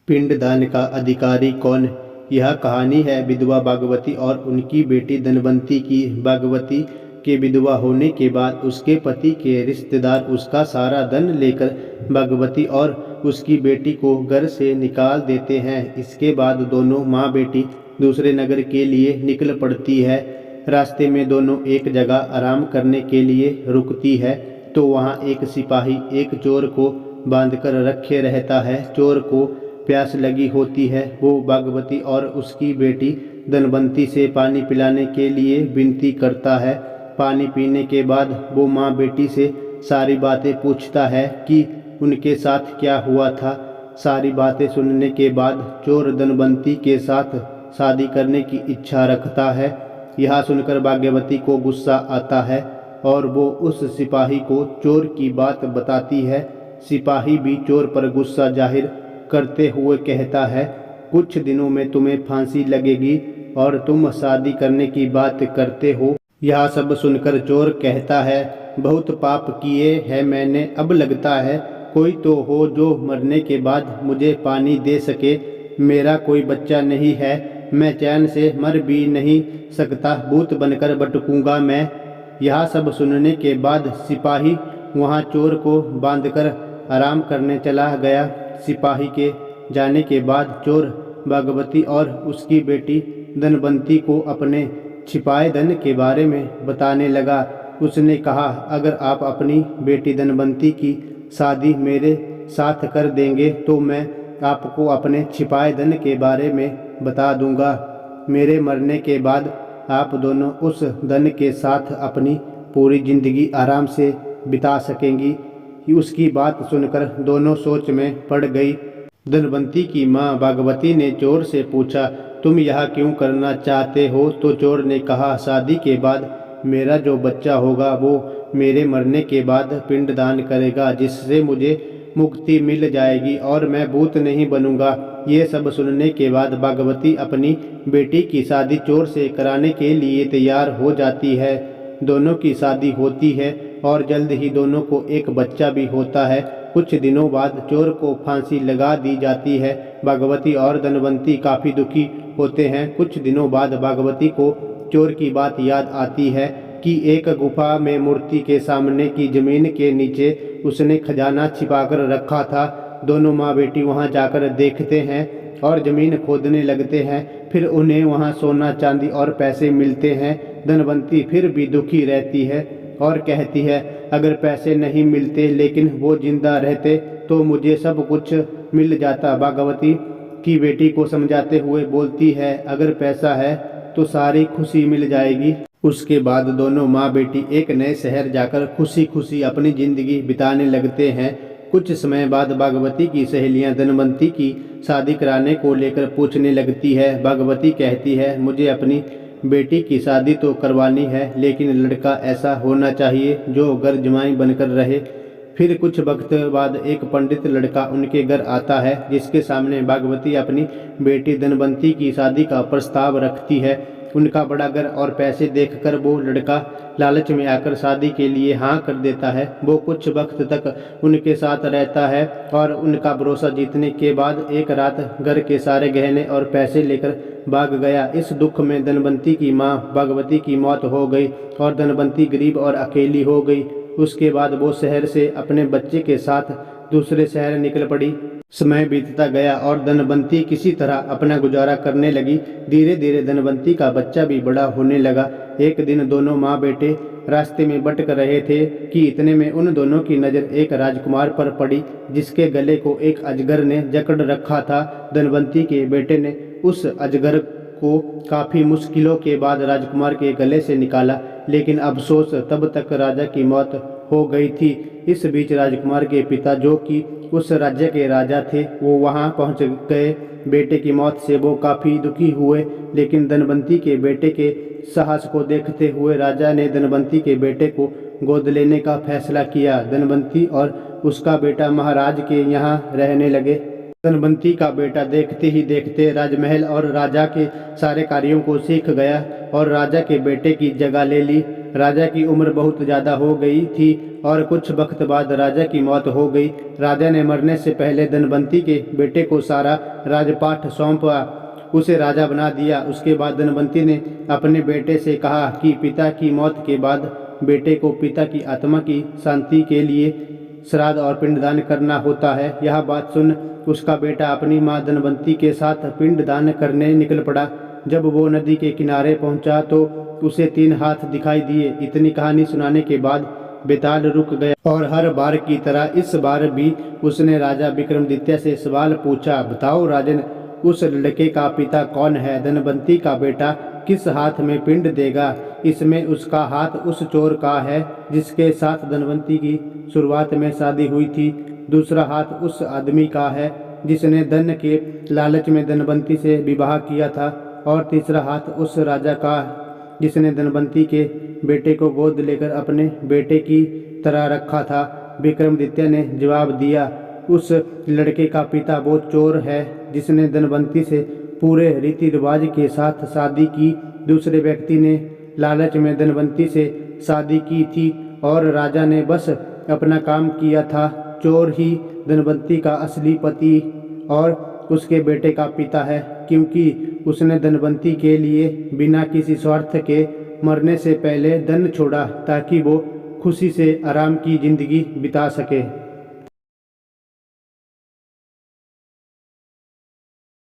पिंडदान का अधिकारी कौन? यह कहानी है विधवा भागवती और उनकी बेटी धनवंती की। भागवती के विधवा होने के बाद उसके पति के रिश्तेदार उसका सारा धन लेकर भागवती और उसकी बेटी को घर से निकाल देते हैं। इसके बाद दोनों माँ बेटी दूसरे नगर के लिए निकल पड़ती है। रास्ते में दोनों एक जगह आराम करने के लिए रुकती है तो वहाँ एक सिपाही एक चोर को बांधकर रखे रहता है। चोर को प्यास लगी होती है। वो भागवती और उसकी बेटी धनवंती से पानी पिलाने के लिए विनती करता है। पानी पीने के बाद वो माँ बेटी से सारी बातें पूछता है कि उनके साथ क्या हुआ था। सारी बातें सुनने के बाद चोर धनवंती के साथ शादी करने की इच्छा रखता है। यह सुनकर भाग्यवती को गुस्सा आता है और वो उस सिपाही को चोर की बात बताती है। सिपाही भी चोर पर गुस्सा जाहिर करते हुए कहता है, कुछ दिनों में तुम्हें फांसी लगेगी और तुम शादी करने की बात करते हो। यह सब सुनकर चोर कहता है, बहुत पाप किए हैं मैंने, अब लगता है कोई तो हो जो मरने के बाद मुझे पानी दे सके। मेरा कोई बच्चा नहीं है, मैं चैन से मर भी नहीं सकता, भूत बनकर भटकूंगा मैं। यह सब सुनने के बाद सिपाही वहाँ चोर को बांधकर आराम करने चला गया। सिपाही के जाने के बाद चोर भागवती और उसकी बेटी धनवंती को अपने छिपाए धन के बारे में बताने लगा। उसने कहा, अगर आप अपनी बेटी धनवंती की शादी मेरे साथ कर देंगे तो मैं आपको अपने छिपाए धन के बारे में बता दूंगा। मेरे मरने के बाद आप दोनों उस धन के साथ अपनी पूरी जिंदगी आराम से बिता सकेंगी। उसकी बात सुनकर दोनों सोच में पड़ गई। धनवंती की माँ भागवती ने चोर से पूछा, तुम यह क्यों करना चाहते हो? तो चोर ने कहा, शादी के बाद मेरा जो बच्चा होगा वो मेरे मरने के बाद पिंडदान करेगा, जिससे मुझे मुक्ति मिल जाएगी और मैं भूत नहीं बनूंगा। ये सब सुनने के बाद भागवती अपनी बेटी की शादी चोर से कराने के लिए तैयार हो जाती है। दोनों की शादी होती है और जल्द ही दोनों को एक बच्चा भी होता है। कुछ दिनों बाद चोर को फांसी लगा दी जाती है। भागवती और धनवंती काफ़ी दुखी होते हैं। कुछ दिनों बाद भागवती को चोर की बात याद आती है कि एक गुफा में मूर्ति के सामने की जमीन के नीचे उसने खजाना छिपाकर रखा था। दोनों माँ बेटी वहाँ जाकर देखते हैं और ज़मीन खोदने लगते हैं। फिर उन्हें वहाँ सोना चांदी और पैसे मिलते हैं। धनवंती फिर भी दुखी रहती है और कहती है, अगर पैसे नहीं मिलते लेकिन वो जिंदा रहते तो मुझे सब कुछ मिल जाता। भागवती की बेटी को समझाते हुए बोलती है, अगर पैसा है तो सारी खुशी मिल जाएगी। उसके बाद दोनों माँ बेटी एक नए शहर जाकर खुशी खुशी अपनी ज़िंदगी बिताने लगते हैं। कुछ समय बाद भागवती की सहेलियां धनवंती की शादी कराने को लेकर पूछने लगती है। भागवती कहती है, मुझे अपनी बेटी की शादी तो करवानी है लेकिन लड़का ऐसा होना चाहिए जो घर जमाई बनकर रहे। फिर कुछ वक्त बाद एक पंडित लड़का उनके घर आता है, जिसके सामने भागवती अपनी बेटी धनवंती की शादी का प्रस्ताव रखती है। उनका बड़ा घर और पैसे देखकर वो लड़का लालच में आकर शादी के लिए हाँ कर देता है। वो कुछ वक्त तक उनके साथ रहता है और उनका भरोसा जीतने के बाद एक रात घर के सारे गहने और पैसे लेकर भाग गया। इस दुख में धनवंती की माँ भागवती की मौत हो गई और धनवंती गरीब और अकेली हो गई। उसके बाद वो शहर से अपने बच्चे के साथ दूसरे शहर निकल पड़ी। समय बीतता गया और धनवंती किसी तरह अपना गुजारा करने लगी। धीरे धीरे धनवंती का बच्चा भी बड़ा होने लगा। एक दिन दोनों माँ बेटे रास्ते में भटक रहे थे कि इतने में उन दोनों की नज़र एक राजकुमार पर पड़ी, जिसके गले को एक अजगर ने जकड़ रखा था। धनवंती के बेटे ने उस अजगर को काफ़ी मुश्किलों के बाद राजकुमार के गले से निकाला, लेकिन अफसोस तब तक राजा की मौत हो गई थी। इस बीच राजकुमार के पिता, जो कि उस राज्य के राजा थे, वो वहां पहुंच गए। बेटे की मौत से वो काफ़ी दुखी हुए, लेकिन धनवंती के बेटे के साहस को देखते हुए राजा ने धनवंती के बेटे को गोद लेने का फैसला किया। धनवंती और उसका बेटा महाराज के यहाँ रहने लगे। धनवंती का बेटा देखते ही देखते राजमहल और राजा के सारे कार्यों को सीख गया और राजा के बेटे की जगह ले ली। राजा की उम्र बहुत ज़्यादा हो गई थी और कुछ वक्त बाद राजा की मौत हो गई। राजा ने मरने से पहले धनवंती के बेटे को सारा राजपाट सौंपा, उसे राजा बना दिया। उसके बाद धनवंती ने अपने बेटे से कहा कि पिता की मौत के बाद बेटे को पिता की आत्मा की शांति के लिए श्राद्ध और पिंडदान करना होता है। यह बात सुन उसका बेटा अपनी माँ धनवंती के साथ पिंडदान करने निकल पड़ा। जब वो नदी के किनारे पहुंचा तो उसे 3 हाथ दिखाई दिए। इतनी कहानी सुनाने के बाद बेताल रुक गया और हर बार की तरह इस बार भी उसने राजा विक्रमादित्य से सवाल पूछा, बताओ राजन, उस लड़के का पिता कौन है? धनवंती का बेटा किस हाथ में पिंड देगा? इसमें उसका हाथ उस चोर का है जिसके साथ धनवंती की शुरुआत में शादी हुई थी। दूसरा हाथ उस आदमी का है जिसने धन के लालच में धनवंती से विवाह किया था। और तीसरा हाथ उस राजा का जिसने धनवंती के बेटे को गोद लेकर अपने बेटे की तरह रखा था। विक्रमादित्य ने जवाब दिया, उस लड़के का पिता वो चोर है जिसने धनवंती से पूरे रीति रिवाज के साथ शादी की। दूसरे व्यक्ति ने लालच में धनवंती से शादी की थी और राजा ने बस अपना काम किया था। चोर ही धनवंती का असली पति और उसके बेटे का पिता है, क्योंकि उसने धनवंती के लिए बिना किसी स्वार्थ के मरने से पहले धन छोड़ा ताकि वो खुशी से आराम की जिंदगी बिता सके।